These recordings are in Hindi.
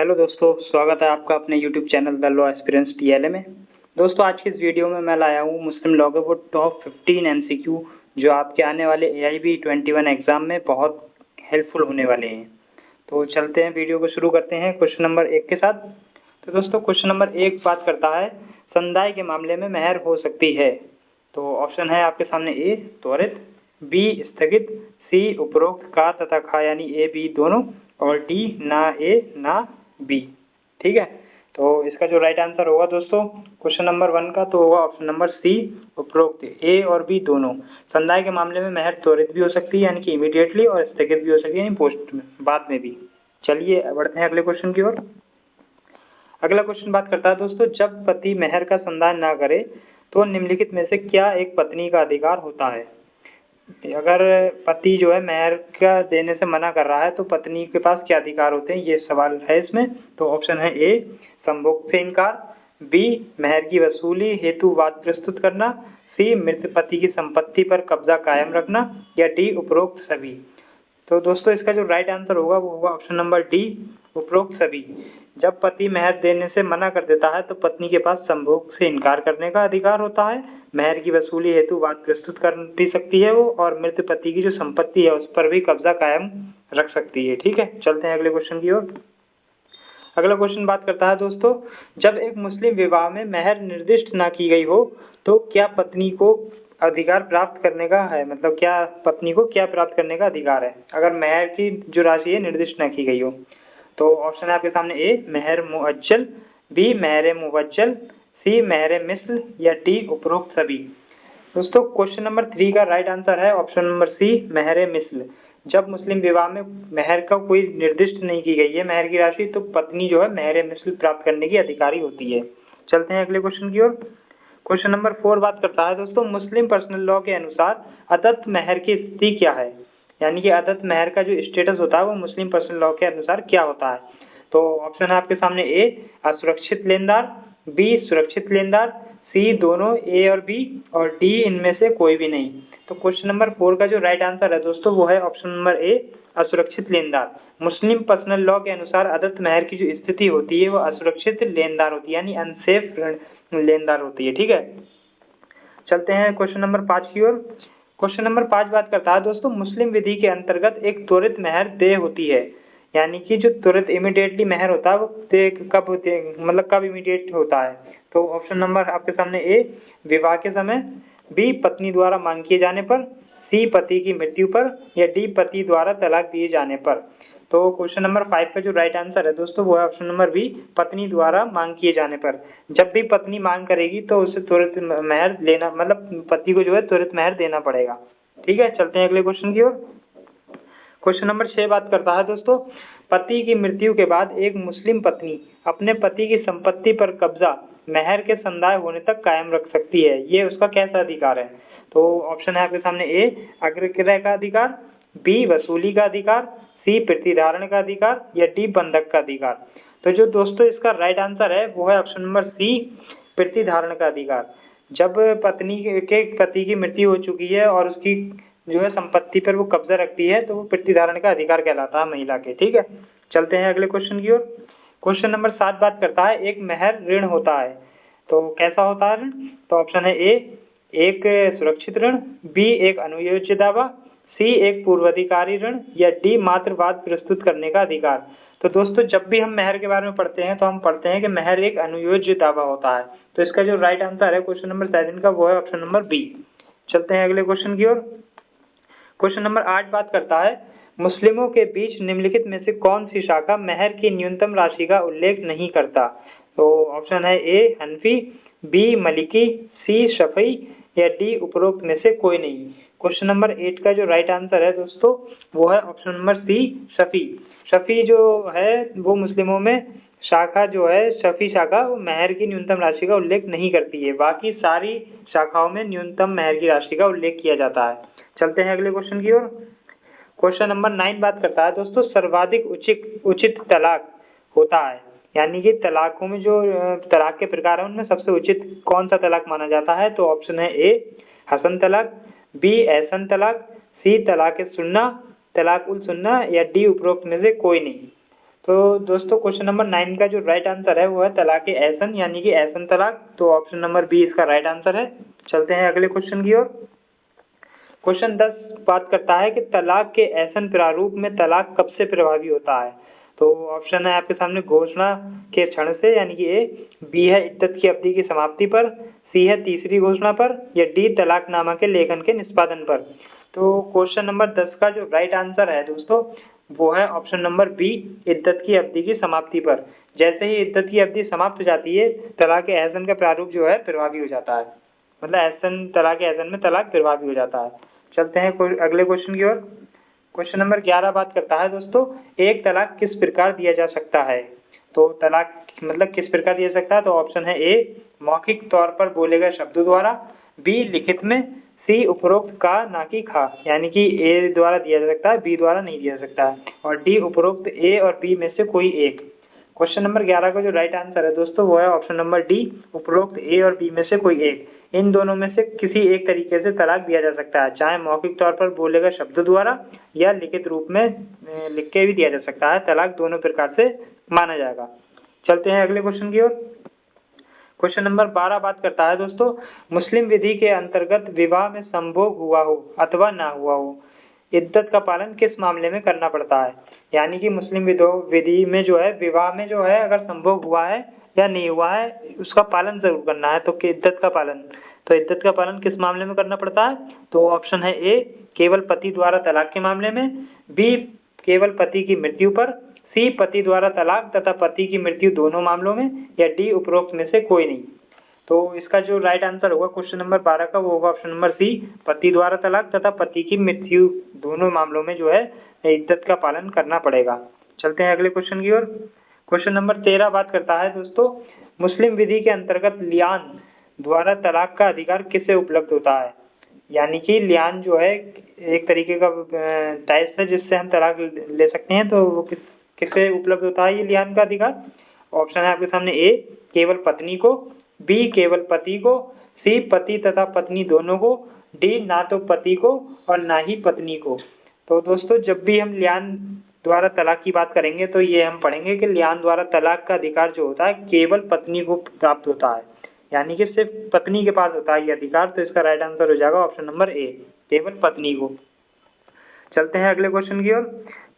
हेलो दोस्तों, स्वागत है आपका अपने YouTube channel the law aspirants TLA में। दोस्तों, आज की इस वीडियो में मैं लाया हूँ मुस्लिम लॉ के वो टॉप 15 एमसीक्यू जो आपके आने वाले AIB 21 एग्जाम में बहुत हेल्पफुल होने वाले हैं। तो चलते हैं, वीडियो को शुरू करते हैं क्वेश्चन नंबर 1 के साथ। तो दोस्तों, क्वेश्चन नंबर 1 बात करता है संदाय के मामले में मेहर हो सकती है। तो ऑप्शन है आपके सामने ए त्वरित, बी स्थगित, सी उपरोक्त का तथा खा यानी ए बी दोनों, और डी ना ए ना बी। ठीक है, तो इसका जो राइट आंसर होगा दोस्तों क्वेश्चन नंबर 1 का तो होगा ऑप्शन नंबर सी उपरोक्त ए और बी दोनों। संदाय के मामले में मेहर त्वरित भी हो सकती है यानी कि इमीडिएटली, और स्थगित भी हो सकती है यानी पोस्ट में, बाद में भी। चलिए बढ़ते हैं अगले क्वेश्चन की ओर। अगला क्वेश्चन बात करता है दोस्तों, जब पति मेहर का संदान ना करे तो निम्नलिखित में से क्या एक पत्नी का अधिकार होता है। अगर पति जो है मेहर का देने से मना कर रहा है तो पत्नी के पास क्या अधिकार होते हैं, ये सवाल है इसमें। तो ऑप्शन है ए संभोग से इनकार, बी मेहर की वसूली हेतु वाद प्रस्तुत करना, सी मृत पति की संपत्ति पर कब्जा कायम रखना, या डी उपरोक्त सभी। तो दोस्तों, इसका जो राइट आंसर होगा वो होगा ऑप्शन नंबर डी उपरोक्त सभी। जब पति मेहर देने से मना कर देता है तो पत्नी के पास संभोग से इनकार करने का अधिकार होता है, मेहर की वसूली हेतु वाद प्रस्तुत कर भी सकती है वो, और मृत पति की जो संपत्ति है उस पर भी कब्जा कायम रख सकती है। ठीक है, चलते हैं अगले क्वेश्चन की ओर। अगला क्वेश्चन बात करता है दोस्तों, जब एक मुस्लिम विवाह में मेहर निर्दिष्ट ना की गई हो तो क्या पत्नी को अधिकार प्राप्त करने का है, मतलब क्या पत्नी को क्या प्राप्त करने का अधिकार है अगर मेहर की जो राशि है निर्दिष्ट ना की गई हो। तो ऑप्शन है आपके सामने ए मेहर मुअज्जल, बी मेहर मुवज्जल, सी मेहर मिस्ल, या डी उपरोक्त सभी। दोस्तों, क्वेश्चन नंबर 3 का राइट आंसर है ऑप्शन नंबर सी मेहर मिस्ल। जब मुस्लिम विवाह में मेहर का कोई निर्दिष्ट नहीं की गई है मेहर की राशि, तो पत्नी जो है मेहर मिस्ल प्राप्त करने की अधिकारी होती है। चलते हैं अगले क्वेश्चन की ओर। क्वेश्चन नंबर 4 बात करता है दोस्तों, मुस्लिम पर्सनल लॉ के अनुसार अदत्त मेहर की स्थिति क्या है, यानी कि अदत्त मेहर का जो स्टेटस होता है वो मुस्लिम पर्सनल लॉ के अनुसार क्या होता है। तो ऑप्शन है आपके सामने ए असुरक्षित लेनदार, बी सुरक्षित लेनदार, सी दोनों ए और बी, और डी इनमें से कोई भी नहीं। तो क्वेश्चन नंबर 4 का जो राइट आंसर है दोस्तों वो है ऑप्शन नंबर ए असुरक्षित लेनदार। मुस्लिम पर्सनल लॉ के अनुसार अदत्त मेहर की जो स्थिति होती है वो असुरक्षित लेनदार होती है, यानी अनसेफ लेनदार होती है। ठीक है, चलते हैं क्वेश्चन नंबर 5 की ओर। क्वेश्चन नंबर 5 बात करता है दोस्तों, मुस्लिम विधि के अंतर्गत एक त्वरित मेहर देय होती है, यानी कि जो तुरंत इमीडिएटली मेहर होता है वो कब होती है, मतलब कब इमीडिएट होता है। तो ऑप्शन नंबर आपके सामने ए विवाह के समय, बी पत्नी द्वारा मांग किए जाने पर, सी पति की मृत्यु पर, या डी पति द्वारा तलाक दिए जाने पर। तो क्वेश्चन नंबर 5 का जो राइट आंसर है दोस्तों वो है ऑप्शन नंबर बी पत्नी द्वारा मांग किए जाने पर। जब भी पत्नी मांग करेगी तो उसे तुरंत मेहर लेना, मतलब पति को जो है तुरंत मेहर देना पड़ेगा। ठीक है, चलते हैं अगले क्वेश्चन की ओर। क्वेश्चन नंबर 6 बात करता है दोस्तों, पति की मृत्यु के बाद एक मुस्लिम पत्नी अपने पति की संपत्ति पर कब्जा मेहर के संदाय होने तक कायम रख सकती है, ये उसका कैसा अधिकार है। तो ऑप्शन है आपके सामने ए अग्रक्रय का अधिकार, बी वसूली का अधिकार, सी प्रतिधारण का अधिकार, या डी बंधक का अधिकार। तो जो दोस्तों इसका राइट आंसर है वो है ऑप्शन नंबर सी प्रतिधारण का अधिकार। जब पत्नी के पति की मृत्यु हो चुकी है और उसकी जो है संपत्ति पर वो कब्जा रखती है तो वो प्रतिधारण का अधिकार कहलाता है महिला के। ठीक है, चलते हैं अगले क्वेश्चन की ओर। क्वेश्चन नंबर 7 बात करता है एक मेहर ऋण होता है, तो कैसा होता है ऋण। तो ऑप्शन है ए एक सुरक्षित ऋण, बी एक अनुयोज्य दावा, सी एक पूर्वाधिकारी ऋण, या डी मात्र वाद प्रस्तुत करने का अधिकार। तो दोस्तों, जब भी हम मेहर के बारे में पढ़ते हैं तो हम पढ़ते हैं कि मेहर एक अनुयोज्य दावा होता है। तो इसका जो राइट आंसर है क्वेश्चन नंबर 7 का वो है ऑप्शन नंबर बी। चलते हैं अगले क्वेश्चन की ओर। क्वेश्चन नंबर 8 बात करता है मुस्लिमों के बीच निम्नलिखित में से कौन सी शाखा मेहर की न्यूनतम राशि का उल्लेख नहीं करता। तो ऑप्शन है ए हनफी, बी मलिकी, सी शफई, या डी उपरोक्त में से कोई नहीं। क्वेश्चन नंबर 8 का जो राइट आंसर है दोस्तों वो है option number C Shafi. Shafi जो है वो मुस्लिमों में शाखा जो है शफी शाखा वो मेहर की न्यूनतम राशि का उल्लेख नहीं करती है, बाकी सारी शाखाओं में न्यूनतम मेहर की राशि का उल्लेख किया जाता है। चलते हैं अगले क्वेश्चन की ओर। क्वेश्चन नंबर 9 बात करता है दोस्तों सर्वाधिक उचित तलाक होता है, यानी कि तलाकों में जो तलाक के प्रकार है उनमें सबसे उचित कौन सा तलाक माना जाता है। तो ऑप्शन है ए हसन तलाक, बी एहसन तलाक, सी तलाक सुन्ना तलाक उल सुन्ना, या डी उपरोक्त में से कोई नहीं। तो दोस्तों क्वेश्चन नंबर 9 का जो राइट आंसर है वो है तलाक एहसन यानी कि एहसन तलाक। तो ऑप्शन नंबर बी इसका राइट आंसर है। चलते हैं अगले क्वेश्चन की ओर। क्वेश्चन 10 बात करता है कि तलाक के एहसन प्रारूप में तलाक कब से प्रभावी होता है। तो ऑप्शन है आपके सामने घोषणा के क्षण से यानी कि ए, बी है इद्दत की अवधि की समाप्ति पर, सी है तीसरी घोषणा पर, या डी तलाकनामा के लेखन के निष्पादन पर। तो क्वेश्चन नंबर 10 का जो राइट आंसर है दोस्तों वो है ऑप्शन नंबर बी, इद्दत की अवधि की समाप्ति पर। जैसे ही इद्दत की अवधि समाप्त हो जाती है तलाक एहसन का प्रारूप जो है प्रभावी हो जाता है, मतलब एहसन तलाक एहसन में तलाक प्रभावी हो जाता है। चलते हैं अगले क्वेश्चन की ओर। क्वेश्चन नंबर 11 बात करता है दोस्तों एक तलाक किस प्रकार दिया जा सकता है। तो तलाक मतलब किस प्रकार दिया जा सकता है। तो ऑप्शन है ए, मौखिक तौर पर बोले गए शब्दों द्वारा, बी लिखित में, सी उपरोक्त का ना कि खा यानी कि ए द्वारा दिया जा सकता है, बी द्वारा नहीं दिया जा सकता है, और डी उपरोक्त ए और बी में से कोई एक। क्वेश्चन नंबर 11 का जो राइट आंसर है दोस्तों वो है ऑप्शन नंबर डी, उपरोक्त ए और बी में से कोई एक। इन दोनों में से किसी एक तरीके से तलाक दिया जा सकता है, चाहे मौखिक तौर पर बोले गए शब्द द्वारा या लिखित रूप में लिख के भी दिया जा सकता है। तलाक दोनों प्रकार से माना जाएगा। चलते हैं अगले क्वेश्चन की ओर। क्वेश्चन नंबर 12 बात करता है दोस्तों मुस्लिम विधि के अंतर्गत विवाह में संभोग हुआ हो अथवा ना हुआ हो, इद्दत का पालन किस मामले में करना पड़ता है। यानी कि मुस्लिम विधि में जो है विवाह में जो है अगर संभोग हुआ है या नहीं हुआ है उसका पालन जरूर करना है। तो इद्दत का पालन, तो इद्दत का पालन किस मामले में करना पड़ता है। तो ऑप्शन है ए, केवल पति द्वारा तलाक के मामले में, बी केवल पति की मृत्यु पर, सी पति द्वारा तलाक तथा पति की मृत्यु दोनों मामलों में, या डी उपरोक्त में से कोई नहीं। तो इसका जो राइट आंसर होगा क्वेश्चन नंबर 12 का वो होगा ऑप्शन नंबर सी, पति द्वारा तलाक तथा पति की मृत्यु दोनों मामलों में जो है इद्दत का पालन करना पड़ेगा। चलते हैं अगले क्वेश्चन की ओर। क्वेश्चन नंबर 13 बात करता है दोस्तों मुस्लिम विधि के अंतर्गत लियान द्वारा तलाक का अधिकार किसे उपलब्ध होता है। यानी कि लियान जो है एक तरीके का टाइप है जिससे हम तलाक ले सकते हैं, तो वो किसे उपलब्ध होता है ये लियान का अधिकार। ऑप्शन है आपके सामने ए, केवल पत्नी को, बी केवल पति को, सी पति तथा पत्नी दोनों को, डी ना तो पति को और ना ही पत्नी को। तो दोस्तों जब भी हम लियान द्वारा तलाक की बात करेंगे तो ये हम पढ़ेंगे कि लियान द्वारा तलाक का अधिकार जो होता है केवल पत्नी को प्राप्त होता है, यानी कि सिर्फ पत्नी के पास होता है ये अधिकार। तो इसका राइट आंसर हो जाएगा ऑप्शन नंबर ए, केवल पत्नी को। चलते हैं अगले क्वेश्चन की ओर।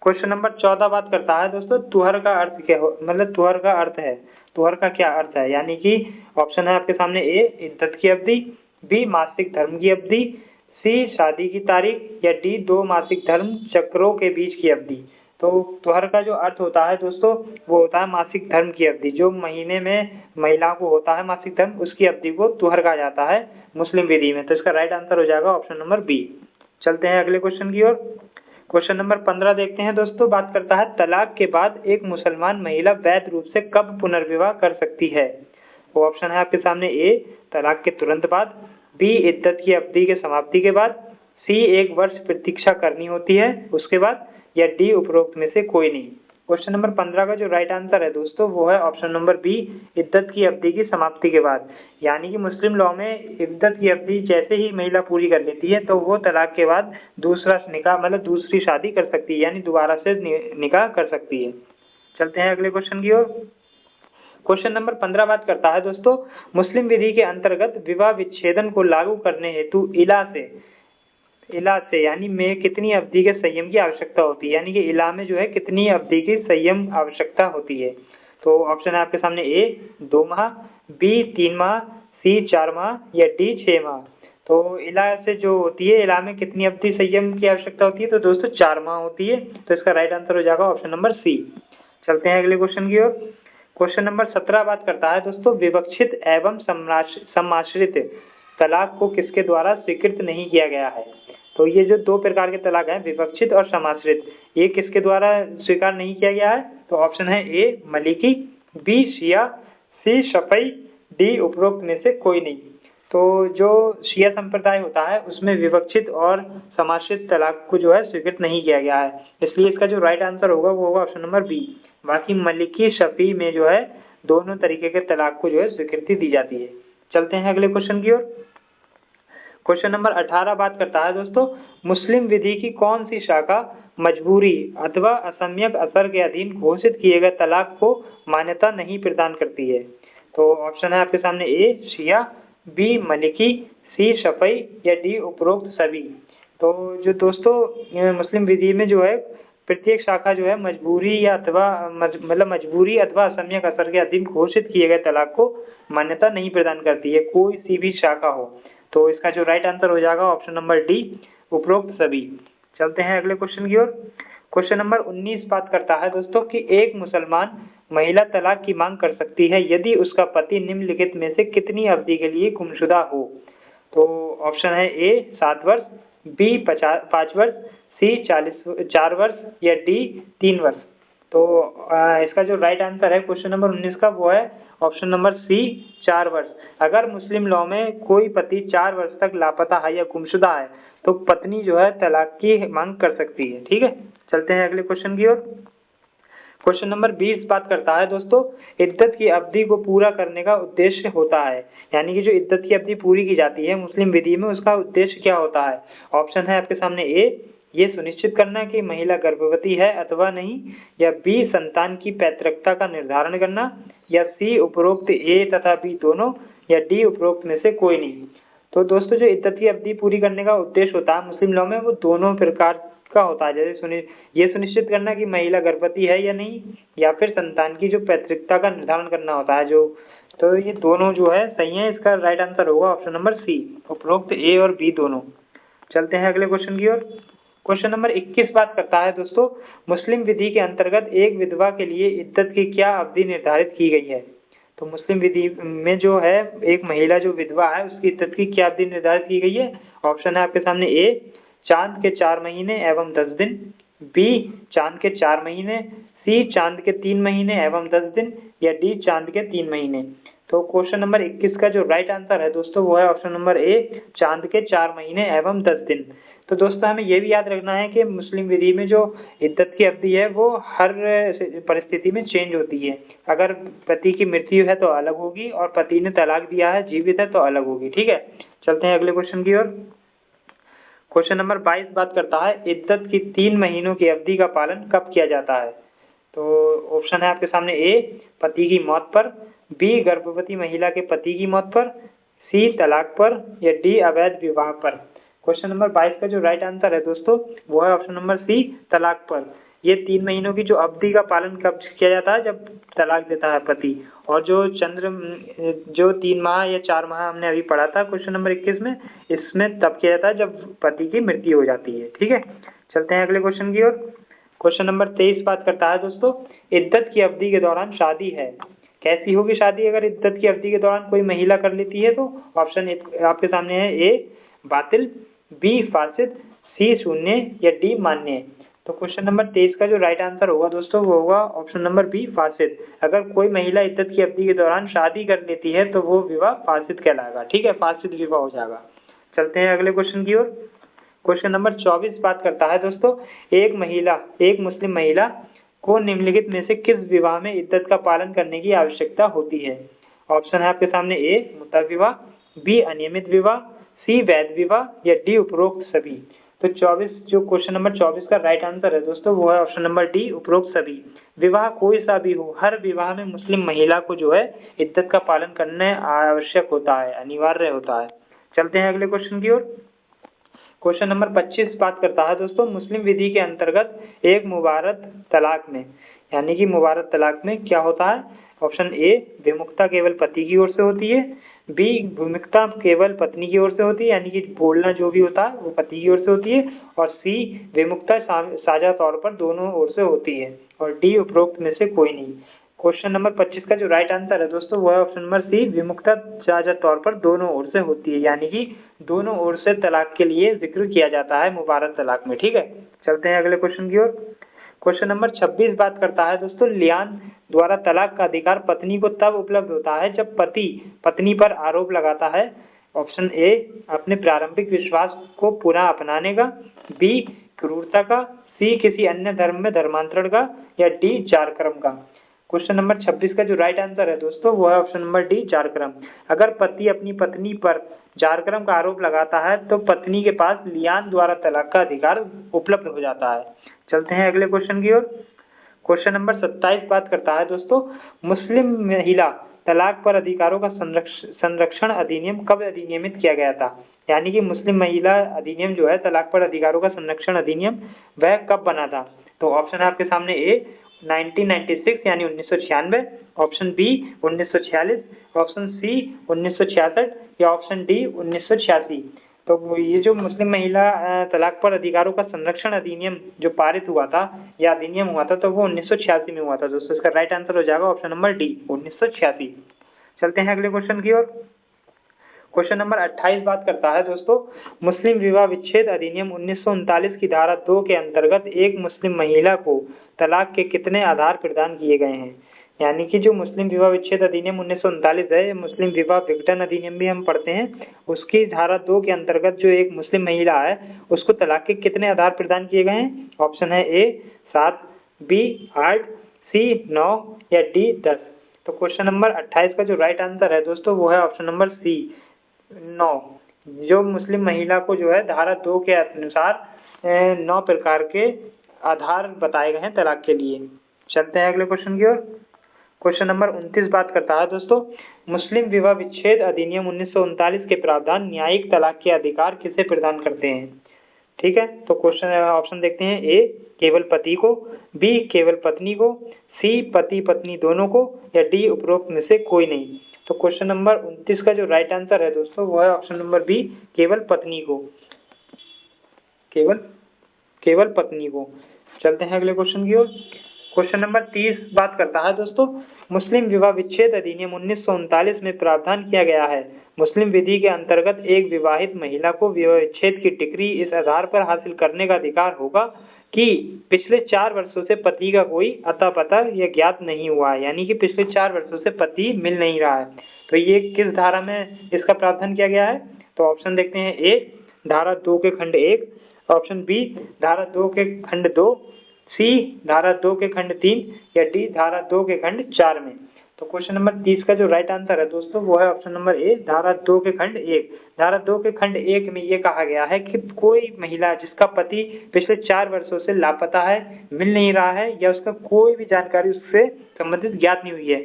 क्वेश्चन नंबर 14 बात करता है दोस्तों तुहर का अर्थ क्या हो, मतलब तुहर का अर्थ है, तुहर का क्या अर्थ है। यानी कि ऑप्शन है आपके सामने ए, इद्दत की अवधि, बी मासिक धर्म की अवधि, सी शादी की तारीख, या डी 2 मासिक धर्म चक्रों के बीच की अवधि। तो तुहर का जो अर्थ होता है दोस्तों वो होता है मासिक धर्म की अवधि। जो महीने में महिलाओं को होता है मासिक धर्म उसकी अवधि को तुहर कहा जाता है मुस्लिम विधि में। तो इसका राइट आंसर हो जाएगा ऑप्शन नंबर बी। चलते हैं अगले क्वेश्चन की ओर। क्वेश्चन नंबर 15 देखते हैं दोस्तों, बात करता है तलाक के बाद एक मुसलमान महिला वैध रूप से कब पुनर्विवाह कर सकती है। वो ऑप्शन है आपके सामने ए, तलाक के तुरंत बाद, बी इद्दत की अवधि के समाप्ति के बाद, सी 1 वर्ष प्रतीक्षा करनी होती है उसके बाद, या डी उपरोक्त में से कोई नहीं। क्वेश्चन नंबर 15 का जो राइट आंसर है दोस्तों वो है ऑप्शन नंबर बी, इद्दत की अवधि की समाप्ति के बाद। यानी कि मुस्लिम लॉ में इद्दत की अवधि जैसे ही महिला पूरी कर लेती है तो वो तलाक के बाद दूसरा निकाह मतलब दूसरी शादी कर सकती है, यानी दोबारा से निकाह कर सकती है। चलते हैं अगले क्वेश्चन की ओर। क्वेश्चन नंबर 15 बात करता है दोस्तों मुस्लिम विधि के अंतर्गत विवाह विच्छेदन को लागू करने हेतु इला से यानी में कितनी अवधि के संयम की आवश्यकता होती है। यानी कि इला में जो है कितनी अवधि की संयम आवश्यकता होती है। तो ऑप्शन है आपके सामने ए 2 माह, बी 3 माह, सी 4 माह, या डी 6 माह। तो इला से जो होती है इला में कितनी अवधि संयम की आवश्यकता होती है। तो दोस्तों 4 माह होती है। तो इसका राइट आंसर हो जाएगा ऑप्शन नंबर सी। चलते हैं अगले क्वेश्चन की ओर। क्वेश्चन नंबर 17 बात करता है दोस्तों विवक्षित एवं समाश्रित तलाक को किसके द्वारा स्वीकृत नहीं किया गया है। तो ये जो 2 प्रकार के तलाक हैं विवक्षित और समाश्रित, ये किसके द्वारा स्वीकार नहीं किया गया है। तो ऑप्शन है ए मलिकी, बी शिया, सी शफई, डी उपरोक्त में से कोई नहीं। तो जो शिया संप्रदाय होता है उसमें विवक्षित और समाश्रित तलाक को जो है स्वीकृत नहीं किया गया है, इसलिए इसका जो राइट आंसर होगा वो होगा ऑप्शन नंबर बी। बाकी मलिकी शफी में जो है दोनों तरीके के तलाक को जो है स्वीकृति दी जाती है। चलते हैं अगले क्वेश्चन की ओर। क्वेश्चन नंबर 18 बात करता है दोस्तों, मुस्लिम विधि की कौन सी शाखा मजबूरी अथवा असम्यक असर के अधीन घोषित किए गए तलाक को मान्यता नहीं प्रदान करती है? तो ऑप्शन है आपके सामने ए शिया, बी मलिकी, सी शफई या डी उपरोक्त सभी। तो जो दोस्तों मुस्लिम विधि में जो है प्रत्येक शाखा जो है मजबूरी या अथवा मतलब मजबूरी अथवा असम्यक असर के अधीन घोषित किए गए तलाक को मान्यता नहीं प्रदान करती है, कोई सी भी शाखा हो। तो इसका जो राइट आंसर हो जाएगा ऑप्शन नंबर डी उपरोक्त सभी। चलते हैं अगले क्वेश्चन की ओर। क्वेश्चन नंबर 19 बात करता है दोस्तों कि एक मुसलमान महिला तलाक की मांग कर सकती है यदि उसका पति निम्नलिखित में से कितनी अवधि के लिए गुमशुदा हो? तो ऑप्शन है ए 7 वर्ष, बी 5 वर्ष, सी 4 वर्ष या डी 3 वर्ष। तो इसका जो राइट आंसर है क्वेश्चन नंबर 19 का वो है ऑप्शन नंबर सी 4 वर्ष। अगर मुस्लिम लॉ में कोई पति 4 वर्ष तक लापता है या गुमशुदा है तो पत्नी जो है तलाक की मांग कर सकती है। ठीक है, चलते हैं अगले क्वेश्चन की ओर। क्वेश्चन नंबर 20 बात करता है दोस्तों, इद्दत की अवधि को पूरा करने का उद्देश्य होता है, यानी कि जो इद्दत की अवधि पूरी की जाती है मुस्लिम विधि में उसका उद्देश्य क्या होता है? ऑप्शन है आपके सामने ए ये सुनिश्चित करना कि महिला गर्भवती है अथवा नहीं, या बी संतान की पैतृकता का निर्धारण करना, या सी उपरोक्त ए तथा बी दोनों, या डी उपरोक्त में से कोई नहीं। तो दोस्तों जो इद्दत की अवधि पूरी करने का उद्देश्य होता है मुस्लिम लॉ में वो दोनों प्रकार का होता है। जैसे ये सुनिश्चित करना कि महिला गर्भवती है या नहीं, या फिर संतान की जो पैतृकता का निर्धारण करना होता है जो, तो ये दोनों जो है सही है। इसका राइट आंसर होगा ऑप्शन नंबर सी उपरोक्त ए और बी दोनों। चलते हैं अगले क्वेश्चन की ओर। क्वेश्चन नंबर 21 बात करता है दोस्तों, मुस्लिम विधि के अंतर्गत एक विधवा के लिए इद्दत की क्या अवधि निर्धारित की गई है? तो मुस्लिम विधि में जो है एक महिला जो विधवा है उसकी इद्दत की क्या अवधि निर्धारित की गई है? ऑप्शन है आपके सामने ए चांद के 4 महीने एवं 10 दिन, बी चांद के 4 महीने, सी चांद के 3 महीने एवं 10 दिन, या डी चांद के 3 महीने। तो क्वेश्चन नंबर 21 का जो राइट आंसर है दोस्तों वो है ऑप्शन नंबर ए चांद के 4 महीने एवं 10 दिन। तो दोस्तों हमें ये भी याद रखना है कि मुस्लिम विधि में जो इद्दत की अवधि है वो हर परिस्थिति में चेंज होती है। अगर पति की मृत्यु है तो अलग होगी, और पति ने तलाक दिया है जीवित है तो अलग होगी। ठीक है, चलते हैं अगले क्वेश्चन की ओर। क्वेश्चन नंबर 22 बात करता है इद्दत की 3 महीनों की अवधि का पालन कब किया जाता है? तो ऑप्शन है आपके सामने ए पति की मौत पर, बी गर्भवती महिला के पति की मौत पर, सी तलाक पर, या डी अवैध विवाह पर। क्वेश्चन नंबर 22 का जो राइट आंसर है दोस्तों वो है ऑप्शन नंबर सी तलाक पर। ये 3 महीनों की जो अवधि का पालन कब किया जाता है? जब तलाक देता है पति। और जो 3 माह या 4 माह हमने अभी पढ़ा था क्वेश्चन नंबर 21 में, इसमें तब किया जाता है जब पति की मृत्यु हो जाती है। ठीक है, चलते हैं अगले क्वेश्चन की ओर। क्वेश्चन नंबर 23 बात करता है दोस्तों, इद्दत की अवधि के दौरान शादी है, कैसी होगी शादी अगर इद्दत की अवधि के दौरान कोई महिला कर लेती है? तो ऑप्शन आपके सामने है ए बातिल, बी फासिद, सी शून्य, या डी मान्य। तो क्वेश्चन नंबर 23 का जो राइट आंसर होगा दोस्तों वो होगा ऑप्शन नंबर बी फासिद। अगर कोई महिला इद्दत की अवधि के दौरान शादी कर लेती है तो वो विवाह फासिद कहलाएगा। ठीक है, फासिद विवाह हो जाएगा। चलते हैं अगले क्वेश्चन की ओर। क्वेश्चन नंबर 24 बात करता है दोस्तों, एक मुस्लिम महिला को निम्नलिखित में से किस विवाह में इद्दत का पालन करने की आवश्यकता होती है? ऑप्शन है आपके सामने ए मुता विवाह, बी अनियमित विवाह, सी वैध विवाह, या डी उपरोक्त सभी। तो 24 जो क्वेश्चन नंबर 24 का राइट आंसर है दोस्तों वो है ऑप्शन नंबर डी उपरोक्त सभी। विवाह कोई सा भी हो, हर विवाह में मुस्लिम महिला को जो है इद्दत का पालन करना आवश्यक होता है, अनिवार्य होता है। चलते हैं अगले क्वेश्चन की ओर। क्वेश्चन नंबर 25 बात करता है दोस्तों, मुस्लिम विधि के अंतर्गत एक मुबारक तलाक में, यानी कि मुबारक तलाक में क्या होता है? ऑप्शन ए विमुक्ता केवल पति की ओर से होती है, बी विमुक्ता केवल पत्नी की ओर से होती है, यानी कि बोलना जो भी होता है वो पति की ओर से होती है, और सी विमुक्ता साझा तौर पर दोनों ओर से होती है, और डी उपरोक्त में से कोई नहीं। क्वेश्चन नंबर 25 का जो राइट आंसर है दोस्तों वो है ऑप्शन नंबर सी विमुक्ता साझा तौर पर दोनों ओर से होती है, यानी कि दोनों ओर से तलाक के लिए जिक्र किया जाता है मुबारक तलाक में। ठीक है, चलते हैं अगले क्वेश्चन की ओर। क्वेश्चन नंबर 26 बात करता है दोस्तों, लियान द्वारा तलाक का अधिकार पत्नी को तब उपलब्ध होता है जब पति पत्नी पर आरोप लगाता है। ऑप्शन ए अपने प्रारंभिक विश्वास को पुनः अपनाने का, बी क्रूरता का, सी किसी अन्य धर्म में धर्मांतरण का, या डी जारकर्म का। क्वेश्चन नंबर 26 का जो राइट आंसर है दोस्तों वो है ऑप्शन नंबर डी, जारक्रम। अगर पति अपनी पत्नी पर जारक्रम का आरोप लगाता है तो पत्नी के पास लियान द्वारा तलाक का अधिकार उपलब्ध हो जाता है। चलते हैं अगले क्वेश्चन की ओर। क्वेश्चन नंबर 27 बात करता है दोस्तों, मुस्लिम महिला तलाक पर अधिकारों का संरक्षण अधिनियम कब अधिनियमित किया गया था? यानी कि मुस्लिम महिला अधिनियम जो है, तलाक पर अधिकारों का संरक्षण अधिनियम, वह कब बना था? तो ऑप्शन है आपके सामने ए 1996 यानी 1996, ऑप्शन बी 1946, ऑप्शन सी 1966 या ऑप्शन डी 1986। तो ये जो मुस्लिम महिला तलाक पर अधिकारों का संरक्षण अधिनियम जो पारित हुआ था या अधिनियम हुआ था, तो वो 1986 में हुआ था दोस्तों। इसका राइट आंसर हो जाएगा ऑप्शन नंबर डी, 1986। चलते हैं अगले क्वेश्चन की ओर। क्वेश्चन नंबर 28 बात करता है दोस्तों, मुस्लिम विवाह विच्छेद अधिनियम 1939 की धारा 2 के अंतर्गत एक मुस्लिम महिला को तलाक के कितने आधार प्रदान किए गए हैं? यानी कि जो मुस्लिम विवाह विच्छेद अधिनियम 1939 है, मुस्लिम विवाह विघटन अधिनियम भी हम पढ़ते हैं, उसकी धारा 2 के अंतर्गत जो एक मुस्लिम महिला है उसको तलाक के कितने आधार प्रदान किए गए हैं? ऑप्शन है ए 7, बी 8, सी 9 या डी 10। तो क्वेश्चन नंबर 28 का जो राइट आंसर है दोस्तों वो है ऑप्शन नंबर सी 9। जो मुस्लिम महिला को जो है धारा 2 के अनुसार 9 प्रकार के आधार बताए गए हैं तलाक के लिए। चलते हैं अगले क्वेश्चन की ओर। क्वेश्चन नंबर 29 बात करता है दोस्तों, मुस्लिम विवाह विच्छेद अधिनियम 1939 के प्रावधान न्यायिक तलाक के अधिकार किसे प्रदान करते हैं? ठीक है, तो क्वेश्चन ऑप्शन देखते हैं। ए केवल पति को, बी केवल पत्नी को, सी पति पत्नी दोनों को या डी उपरोक्त में से कोई नहीं। तो क्वेश्चन नंबर 29 का जो राइट आंसर है दोस्तों वो है ऑप्शन नंबर बी, केवल पत्नी को, केवल पत्नी को। चलते हैं अगले क्वेश्चन की ओर। क्वेश्चन नंबर 30 बात करता है दोस्तों, मुस्लिम विवाह विच्छेद अधिनियम 1939 में प्रावधान किया गया है, मुस्लिम विधि के अंतर्गत एक विवाहित महिला को विवाह विच्छेद की डिक्री इस आधार पर हासिल करने का अधिकार होगा कि पिछले 4 वर्षों से पति का कोई अता पता या ज्ञात नहीं हुआ है। यानी कि पिछले 4 वर्षों से पति मिल नहीं रहा है। तो ये किस धारा में इसका प्रावधान किया गया है? तो ऑप्शन देखते हैं। ए धारा 2 के खंड 1, ऑप्शन बी धारा 2 के खंड 2, सी धारा 2 के खंड 3 या डी धारा 2 के खंड 4 में। तो क्वेश्चन नंबर 30 का जो राइट आंसर है दोस्तों वो है ऑप्शन नंबर ए, धारा 2 के खंड 1। धारा 2 के खंड 1 में ये कहा गया है कि कोई महिला जिसका पति पिछले 4 वर्षों से लापता है, मिल नहीं रहा है या उसका कोई भी जानकारी उससे संबंधित ज्ञात नहीं हुई है,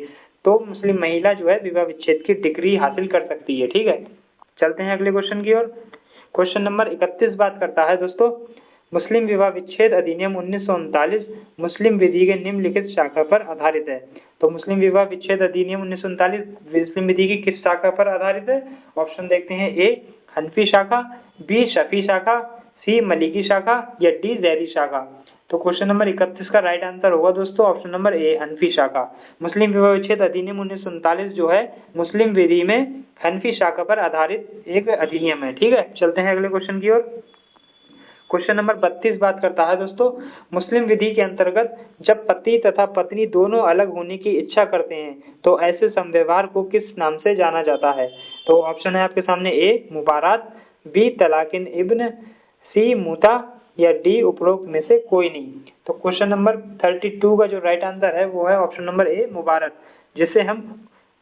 तो मुस्लिम महिला जो है विवाह विच्छेद की डिग्री हासिल कर सकती है। ठीक है, चलते हैं अगले क्वेश्चन की ओर। क्वेश्चन नंबर 31 बात करता है दोस्तों, मुस्लिम विवाह विच्छेद अधिनियम 1939 मुस्लिम विधि के निम्नलिखित शाखा पर आधारित है। तो मुस्लिम विवाह विच्छेद अधिनियम 1939 मुस्लिम विधि की किस शाखा पर आधारित है? ऑप्शन देखते हैं। ए हनफी शाखा, बी शफी शाखा, सी मलिकी शाखा या डी जैदी शाखा। तो क्वेश्चन नंबर 31 का राइट आंसर होगा दोस्तों ऑप्शन नंबर ए, हनफी शाखा। मुस्लिम विवाह विच्छेद अधिनियम 1939 जो है मुस्लिम विधि में हनफी शाखा पर आधारित एक अधिनियम है। ठीक है, चलते हैं अगले क्वेश्चन की ओर। क्वेश्चन नंबर 32 बात करता है दोस्तों, मुस्लिम विधि के अंतर्गत जब पति तथा पत्नी दोनों अलग होने की इच्छा करते हैं तो ऐसे समव्यवहार को किस नाम से जाना जाता है? तो ऑप्शन है आपके सामने। ए मुबारात, बी तलाकिन इब्न, सी मुता या डी उपरोक्त में से कोई नहीं। तो क्वेश्चन नंबर 32 का जो राइट आंसर है वो है ऑप्शन नंबर ए, मुबारक, जिसे हम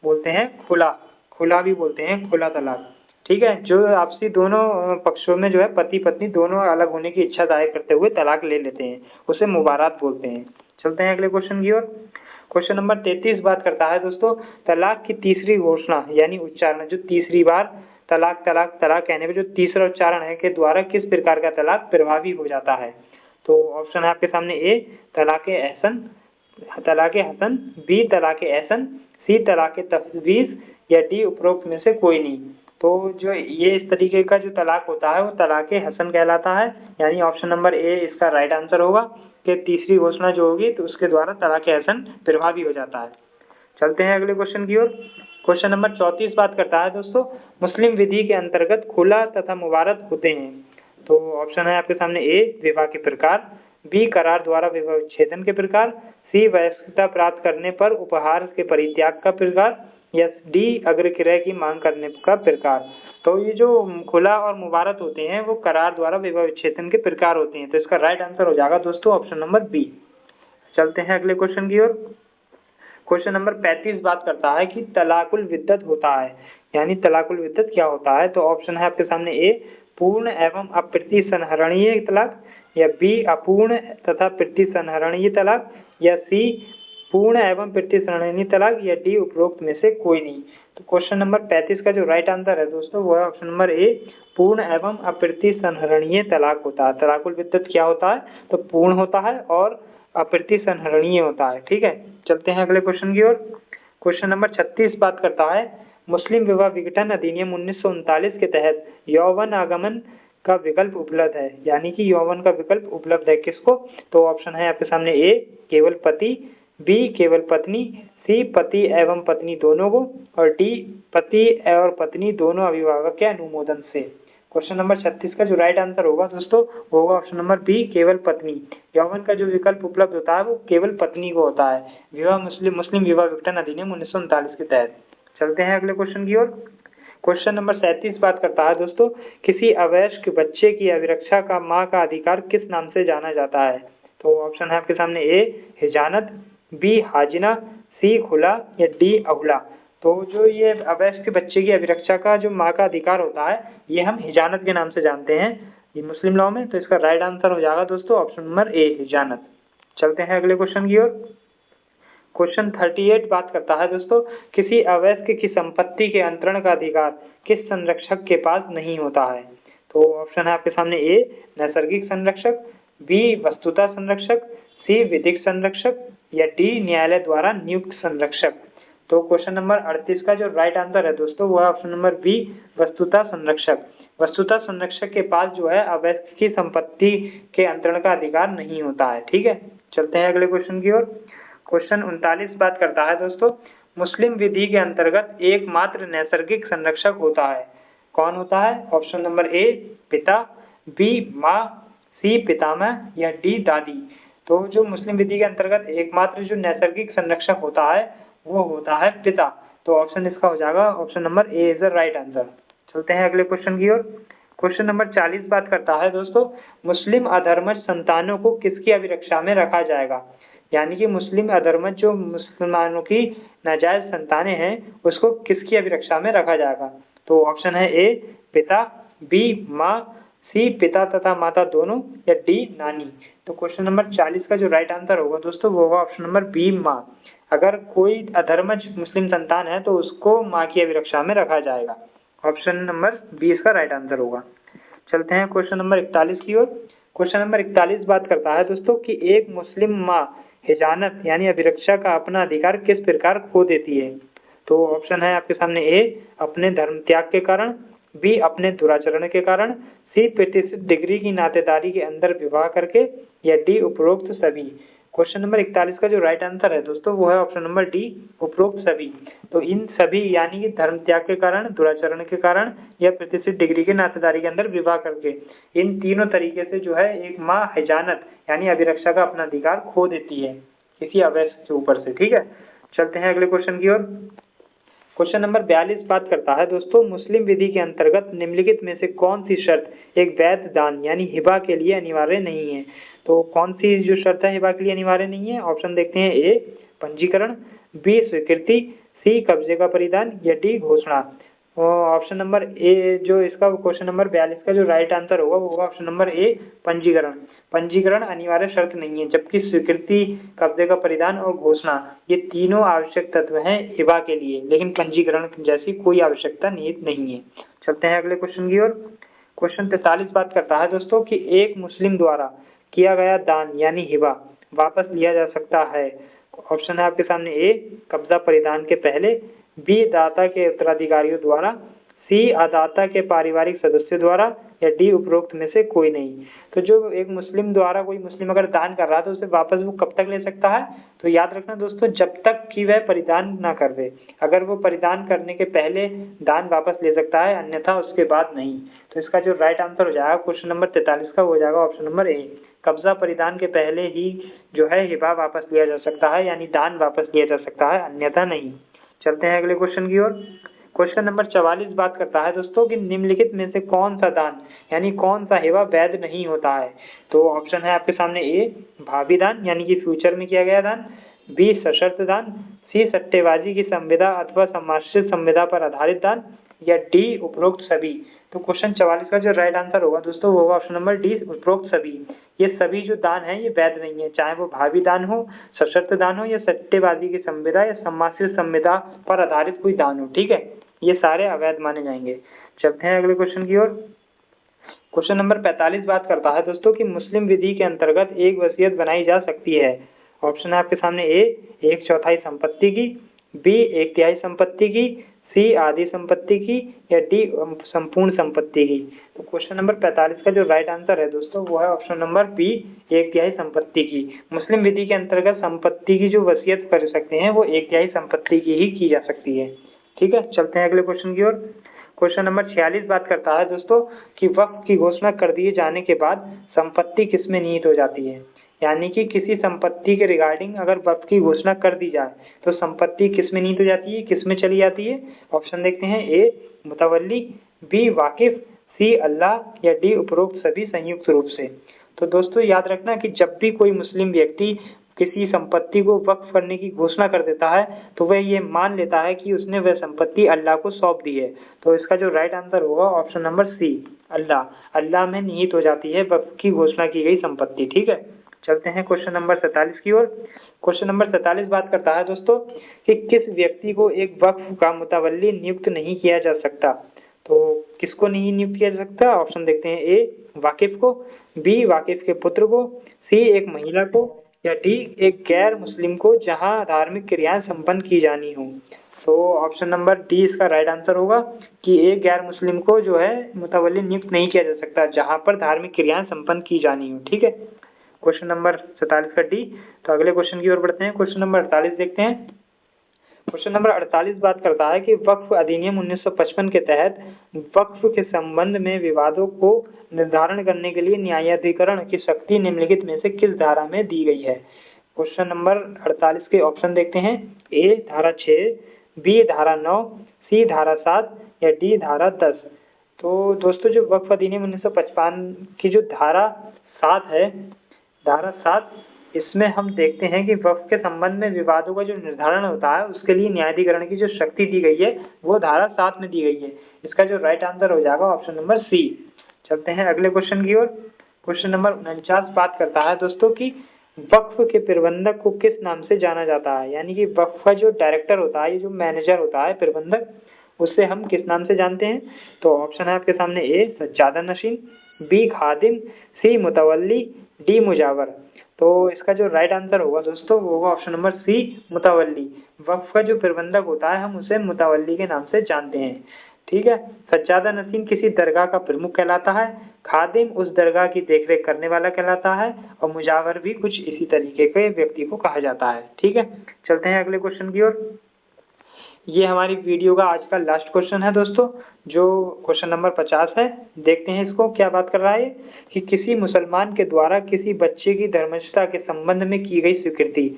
बोलते हैं खुला भी बोलते हैं, खुला तलाक। ठीक है, जो आपसी दोनों पक्षों में जो है पति पत्नी दोनों अलग होने की इच्छा जाहिर करते हुए तलाक ले लेते हैं, उसे मुबारात बोलते हैं। चलते हैं अगले क्वेश्चन की ओर। क्वेश्चन नंबर 33 बात करता है दोस्तों, तलाक की तीसरी घोषणा यानी उच्चारण, जो तीसरी बार तलाक तलाक तलाक कहने पे जो तीसरा उच्चारण है के द्वारा किस प्रकार का तलाक प्रभावी हो जाता है? तो ऑप्शन है आपके सामने। ए तलाक एहसन, बी तलाक एहसन, सी तलाक तफवीज या डी उपरोक्त में से कोई नहीं। तो जो ये इस तरीके का जो तलाक होता है वो तलाक हसन कहलाता है। यानी ऑप्शन नंबर ए इसका राइट आंसर होगा कि तीसरी घोषणा जो होगी तो उसके द्वारा तलाक हसन प्रभावी हो जाता है। चलते हैं अगले क्वेश्चन की ओर। क्वेश्चन नंबर 34 बात करता है दोस्तों, मुस्लिम विधि के अंतर्गत खुला तथा मुबारक होते हैं। तो ऑप्शन है आपके सामने। ए विवाह के प्रकार, बी करार द्वारा विवाह विच्छेदन के प्रकार, सी वयस्कता प्राप्त करने पर उपहार के परित्याग का प्रकार या डी अग्रक्रय की मांग करने का प्रकार। तो ये जो खुला और मुबारक होते हैं वो करार द्वारा विवाह विच्छेदन के प्रकार होते हैं। तो इसका राइट आंसर हो जाएगा दोस्तों ऑप्शन नंबर बी। चलते हैं अगले क्वेश्चन की ओर। क्वेश्चन नंबर 35 बात करता है कि तलाकुल विद्दत होता है, यानी तलाकुल विद्दत क्या होता है। तो ऑप्शन है आपके सामने ए पूर्ण एवं अप्रतिसंहरणीय तलाक, या बी अपूर्ण तथा प्रतिसंहरणीय तलाक, या सी पूर्ण एवं प्रतिसंहरणीय तलाक, या डी उपरोक्त में से कोई नहीं। तो क्वेश्चन नंबर 35 का जो राइट आंसर है दोस्तों वो है ऑप्शन नंबर ए पूर्ण एवं अप्रतिसंहरणीय तलाक होता है। तलाकुल विद्दत क्या होता है, तो पूर्ण होता है और अप्रतिसंहरणीय होता है। ठीक है, चलते हैं अगले क्वेश्चन की ओर। क्वेश्चन नंबर 36 बात करता है मुस्लिम विवाह विघटन अधिनियम 1939 के तहत यौवन आगमन का विकल्प उपलब्ध है, यानी कि यौवन का विकल्प उपलब्ध है किसको। तो ऑप्शन है आपके सामने ए केवल पति, बी केवल पत्नी, सी पति एवं पत्नी दोनों को, और डी पति और पत्नी दोनों अभिभावक के अनुमोदन से। क्वेश्चन नंबर 36 का जो राइट आंसर होगा दोस्तों वो होगा ऑप्शन नंबर बी केवल पत्नी। यौवन का जो विकल्प उपलब्ध होता है वो केवल पत्नी को होता है विवाह मुस्लिम विवाह विघटन अधिनियम 1939 के तहत। चलते हैं अगले क्वेश्चन की ओर। क्वेश्चन नंबर 37 बात करता है दोस्तों किसी अवयस्क बच्चे की अभिरक्षा का माँ का अधिकार किस नाम से जाना जाता है। तो ऑप्शन है आपके सामने ए हिजानत, बी हाजिना, सी खुला, या डी अहुला। तो जो ये अवयस्क बच्चे की अभिरक्षा का जो माँ का अधिकार होता है ये हम हिजानत के नाम से जानते हैं ये मुस्लिम लॉ में। तो इसका राइट आंसर हो जाएगा दोस्तों ऑप्शन नंबर ए हिजानत। चलते हैं अगले क्वेश्चन की ओर। क्वेश्चन 38 बात करता है दोस्तों किसी अवयस्क की संपत्ति के अंतरण का अधिकार किस संरक्षक के पास नहीं होता है। तो ऑप्शन है आपके सामने ए नैसर्गिक संरक्षक, बी वस्तुतः संरक्षक, सी विधिक संरक्षक, या डी न्यायालय द्वारा नियुक्त संरक्षक। तो क्वेश्चन नंबर 38 का जो राइट आंसर है दोस्तों वो है ऑप्शन नंबर बी वस्तुतः संरक्षक। वस्तुतः संरक्षक के पास जो है अवयस्क की संपत्ति के अंतरण का अधिकार नहीं होता है। ठीक है, चलते हैं अगले क्वेश्चन की ओर। क्वेश्चन 39 बात करता है दोस्तों मुस्लिम विधि के अंतर्गत एकमात्र नैसर्गिक संरक्षक होता है, कौन होता है। ऑप्शन नंबर ए पिता, बी माँ, सी पितामह, या डी दादी। तो जो मुस्लिम विधि के अंतर्गत एकमात्र जो नैसर्गिक संरक्षक होता है वो होता है पिता। तो ऑप्शन इसका हो जाएगा option number A is the right answer. चलते हैं अगले क्वेश्चन की ओर। क्वेश्चन नंबर 40 बात करता है दोस्तों मुस्लिम अधर्मज संतानों को किसकी अभिरक्षा में रखा जाएगा, यानी कि मुस्लिम अधर्मज जो मुसलमानों की नाजायज संतानें हैं उसको किसकी अभिरक्षा में रखा जाएगा। तो ऑप्शन है ए पिता, बी माँ, सी पिता तथा माता दोनों, या डी नानी। तो क्वेश्चन नंबर 40 का जो राइट आंसर होगा दोस्तों वो होगा ऑप्शन नंबर बी माँ। अगर कोई अधर्मज मुस्लिम संतान है तो उसको माँ की अभिरक्षा में रखा जाएगा। ऑप्शन नंबर बी इसका राइट आंसर होगा। चलते हैं क्वेश्चन नंबर 41 की ओर। क्वेश्चन नंबर 41 बात करता है दोस्तों कि एक मुस्लिम माँ हिजानत यानी अभिरक्षा का अपना अधिकार किस प्रकार खो देती है। तो ऑप्शन है आपके सामने ए अपने धर्म त्याग के कारण, बी अपने दुराचरण के कारण, सी प्रतिष्ठित डिग्री की नातेदारी के अंदर विवाह करके, या डी उपरोक्त सभी। क्वेश्चन नंबर 41 का जो राइट आंसर है दोस्तों वो है ऑप्शन नंबर डी उपरोक्त सभी। तो इन सभी यानी कि धर्म त्याग के कारण, दुराचरण के कारण, या प्रतिष्ठित डिग्री के नातेदारी के अंदर विवाह करके, इन तीनों तरीके से जो है एक माँ हिजानत यानी अभिरक्षा का अपना अधिकार खो देती है किसी अवयस्क के ऊपर से। ठीक है, चलते हैं अगले क्वेश्चन की ओर। क्वेश्चन नंबर 42 बात करता है दोस्तों मुस्लिम विधि के अंतर्गत निम्नलिखित में से कौन सी शर्त एक वैध दान यानी हिबा के लिए अनिवार्य नहीं है। तो कौन सी जो शर्त है हिबा के लिए अनिवार्य नहीं है। ऑप्शन देखते हैं ए पंजीकरण, बी स्वीकृति, सी कब्जे का परिधान, या डी घोषणा। ऑप्शन नंबर ए जो इसका क्वेश्चन नंबर 42 का जो राइट आंसर होगा वो होगा ऑप्शन नंबर ए पंजीकरण। पंजीकरण अनिवार्य शर्त नहीं है, जबकि स्वीकृति, कब्जे का परिधान और घोषणा ये तीनों आवश्यक तत्व हैं हिबा के लिए, लेकिन पंजीकरण जैसी कोई आवश्यकता निहित नहीं है। चलते हैं अगले क्वेश्चन की ओर। क्वेश्चन 43 बात करता है दोस्तों कि एक मुस्लिम द्वारा किया गया दान यानी हिबा वापस लिया जा सकता है। ऑप्शन है आपके सामने ए कब्जा परिधान के पहले, बी दाता के उत्तराधिकारियों द्वारा, सी अदाता के पारिवारिक सदस्यों द्वारा, या डी उपरोक्त में से कोई नहीं। तो जो एक मुस्लिम द्वारा कोई मुस्लिम अगर दान कर रहा है तो उसे वापस वो कब तक ले सकता है। तो याद रखना दोस्तों जब तक कि वह परिधान ना कर दे। अगर वो परिधान करने के पहले दान वापस ले सकता है, अन्यथा उसके बाद नहीं। तो इसका जो राइट आंसर हो जाएगा क्वेश्चन नंबर 43 का हो जाएगा ऑप्शन नंबर ए कब्जा परिधान के पहले ही जो है हिबा वापस लिया जा सकता है यानी दान वापस लिया जा सकता है, अन्यथा नहीं। चलते हैं अगले क्वेश्चन की ओर। क्वेश्चन नंबर 44 बात करता है दोस्तों कि निम्नलिखित में से कौन सा दान यानी कौन सा हिबा वैध नहीं होता है। तो ऑप्शन है आपके सामने ए भावी दान यानी कि फ्यूचर में किया गया दान, बी सशर्त दान, सी सट्टेबाजी की संविदा अथवा समाश्रित संविदा पर आधारित दान, या डी उपरोक्त सभी। तो क्वेश्चन 44 का जो राइट आंसर होगा दोस्तों वो होगा ऑप्शन नंबर डी उपरोक्त सभी। ये सभी जो दान है ये वैध नहीं है, चाहे वो भावी दान हो, सशर्त दान हो, या सट्टेबाजी की संविदा या समाश्रित संविदा पर आधारित कोई दान हो। ठीक है, ये सारे अवैध माने जाएंगे। चलते हैं अगले क्वेश्चन की ओर। क्वेश्चन नंबर 45 बात करता है दोस्तों कि मुस्लिम विधि के अंतर्गत एक वसीयत बनाई जा सकती है। ऑप्शन है आपके सामने ए 1/4 संपत्ति की, बी 1/3 संपत्ति की, सी आधी संपत्ति की, या डी संपूर्ण संपत्ति की। तो क्वेश्चन नंबर 45 का जो राइट आंसर है दोस्तों वो है ऑप्शन नंबर बी 1/3 संपत्ति की। मुस्लिम विधि के अंतर्गत संपत्ति की जो वसीयत कर सकते हैं वो 1/3 संपत्ति की ही की जा सकती है। ठीक है, चलते हैं अगले क्वेश्चन की ओर। क्वेश्चन नंबर 46 बात करता है दोस्तों कि वक्फ की घोषणा कर दिए जाने के बाद संपत्ति किसमें निहित हो जाती है। यानी कि किसी संपत्ति के रिगार्डिंग अगर वक्फ की घोषणा कर दी जाए तो संपत्ति किसमें निहित हो जाती है, किसमें चली जाती है। ऑप्शन देखते हैं, ए मुतवल्ली, बी वाकिफ, सी अल्लाह, या डी उपरोक्त सभी संयुक्त रूप से। तो दोस्तों याद रखना कि जब भी कोई मुस्लिम व्यक्ति किसी संपत्ति को वक्फ करने की घोषणा कर देता है तो वह ये मान लेता है कि उसने वह संपत्ति अल्लाह को सौंप दी है। तो इसका जो राइट आंसर होगा ऑप्शन नंबर सी अल्लाह। अल्लाह में निहित हो जाती है वक्फ की घोषणा की गई संपत्ति। ठीक है, चलते हैं क्वेश्चन नंबर 47 की ओर। क्वेश्चन नंबर 47 बात करता है दोस्तों कि किस व्यक्ति को एक वक्फ का मुतवल्ली नियुक्त नहीं किया जा सकता। तो किसको नहीं नियुक्त किया जा सकता। ऑप्शन देखते हैं, ए वाकिफ को, बी वाकिफ के पुत्र को, सी एक महिला को, या डी एक गैर मुस्लिम को जहां धार्मिक क्रियाएं संपन्न की जानी हो। तो ऑप्शन नंबर डी इसका राइट आंसर होगा कि एक गैर मुस्लिम को जो है मुतवल्ली नियुक्त नहीं किया जा सकता जहां पर धार्मिक क्रियाएं संपन्न की जानी हो। ठीक है, क्वेश्चन नंबर 47 का डी। तो अगले क्वेश्चन की ओर बढ़ते हैं। क्वेश्चन नंबर 48 देखते हैं। क्वेश्चन नंबर 48 बात करता है कि वक्फ अधिनियम 1955 के तहत वक्फ के संबंध में विवादों को निर्धारण करने के लिए न्यायाधिकरण की शक्ति निम्नलिखित में से किस धारा में दी गई है। क्वेश्चन नंबर 48 के ऑप्शन देखते हैं, ए धारा 6, बी धारा 9, सी धारा 7, या डी धारा 10। तो दोस्तों जो वक्फ अधिनियम 1955 की जो धारा 7 है, धारा 7, इसमें हम देखते हैं कि वक्फ के संबंध में विवादों का जो निर्धारण होता है उसके लिए न्यायाधिकरण की जो शक्ति दी गई है वो धारा 7 में दी गई है। इसका जो राइट आंसर हो जाएगा ऑप्शन नंबर सी। चलते हैं अगले क्वेश्चन की ओर। क्वेश्चन नंबर 49 बात करता है दोस्तों कि वक्फ के प्रबंधक को किस नाम से जाना जाता है। यानी कि वक्फ का जो डायरेक्टर होता है, ये जो मैनेजर होता है, प्रबंधक, उससे हम किस नाम से जानते हैं। तो ऑप्शन है आपके सामने, ए सज्जादा नशीन, बी खादिम, सी मुतवल्ली, डी मुजावर। तो इसका जो राइट आंसर होगा दोस्तों वो होगा ऑप्शन नंबर सी मुतवल्ली। वक्फ का जो प्रबंधक होता है हम उसे मुतवल्ली के नाम से जानते हैं। ठीक है, सज्जादा नसीन किसी दरगाह का प्रमुख कहलाता है, खादिम उस दरगाह की देखरेख करने वाला कहलाता है, और मुजावर भी कुछ इसी तरीके के व्यक्ति को कहा जाता है। ठीक है, चलते हैं अगले क्वेश्चन की ओर। ये हमारी वीडियो का आज का लास्ट क्वेश्चन है दोस्तों, जो क्वेश्चन नंबर 50 है। देखते हैं इसको क्या बात कर रहा है कि किसी मुसलमान के द्वारा किसी बच्चे की धर्मस्थता के संबंध में की गई स्वीकृति।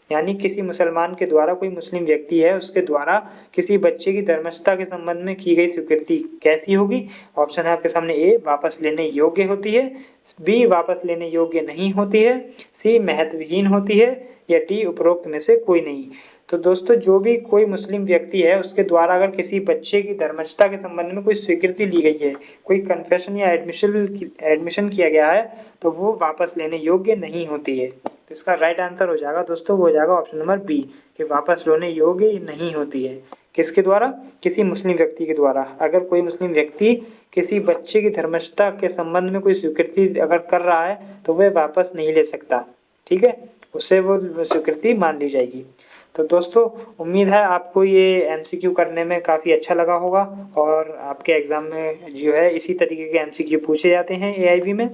यानी किसी मुसलमान के द्वारा, कोई मुस्लिम व्यक्ति है उसके द्वारा किसी बच्चे की धर्मस्थता के संबंध में की गई स्वीकृति कैसी होगी। ऑप्शन है आपके सामने, ए वापस लेने योग्य होती है, बी वापस लेने योग्य नहीं होती है, सी महत्वहीन होती है, या डी उपरोक्त में से कोई नहीं। तो दोस्तों जो भी कोई मुस्लिम व्यक्ति है उसके द्वारा अगर किसी बच्चे की धर्मस्थता के संबंध में कोई स्वीकृति ली गई है, कोई कन्फेशन या एडमिशन किया गया है, तो वो वापस लेने योग्य नहीं होती है। तो इसका राइट आंसर हो जाएगा दोस्तों, वो हो जाएगा ऑप्शन नंबर बी कि वापस लेने योग्य नहीं होती है। किसके द्वारा, किसी मुस्लिम व्यक्ति के द्वारा। अगर कोई मुस्लिम व्यक्ति किसी बच्चे की धर्मस्थता के संबंध में कोई स्वीकृति अगर कर रहा है तो वह वापस नहीं ले सकता। ठीक है, उससे वो स्वीकृति मान ली जाएगी। तो दोस्तों उम्मीद है आपको ये एमसीक्यू करने में काफ़ी अच्छा लगा होगा, और आपके एग्ज़ाम में जो है इसी तरीके के एमसीक्यू पूछे जाते हैं एआईबी में।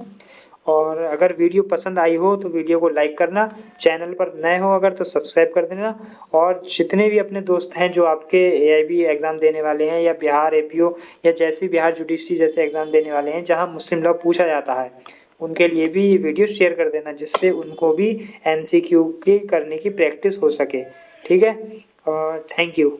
और अगर वीडियो पसंद आई हो तो वीडियो को लाइक करना, चैनल पर नए हो अगर तो सब्सक्राइब कर देना, और जितने भी अपने दोस्त हैं जो आपके एआईबी एग्ज़ाम देने वाले हैं या बिहार एपीओ या जैसे बिहार जुडिशरी जैसे एग्ज़ाम देने वाले हैं जहाँ मुस्लिम लॉ पूछा जाता है, उनके लिए भी ये वीडियो शेयर कर देना जिससे उनको भी एमसीक्यू की करने की प्रैक्टिस हो सके। ठीक है, और थैंक यू।